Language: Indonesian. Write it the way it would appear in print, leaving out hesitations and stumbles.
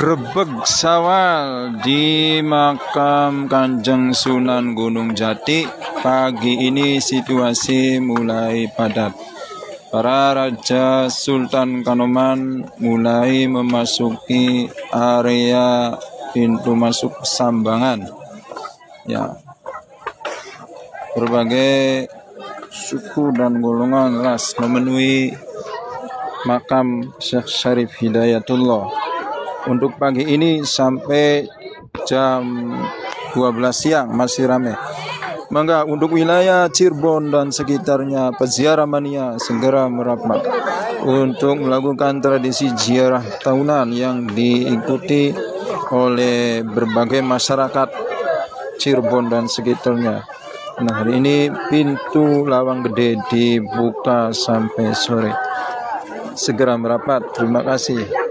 Grebeg sawal di makam Kanjeng Sunan Gunung Jati. Pagi ini situasi mulai padat. Para Raja Sultan Kanoman mulai memasuki area pintu masuk Sambangan. Ya, berbagai suku dan golongan ras memenuhi makam Syekh Syarif Hidayatullah. Untuk pagi ini sampai jam 12 siang masih ramai. Maka untuk wilayah Cirebon dan sekitarnya, peziarah mania segera merapat untuk melakukan tradisi ziarah tahunan yang diikuti oleh berbagai masyarakat Cirebon dan sekitarnya. Nah, hari ini pintu Lawang Gede dibuka sampai sore. Segera merapat. Terima kasih.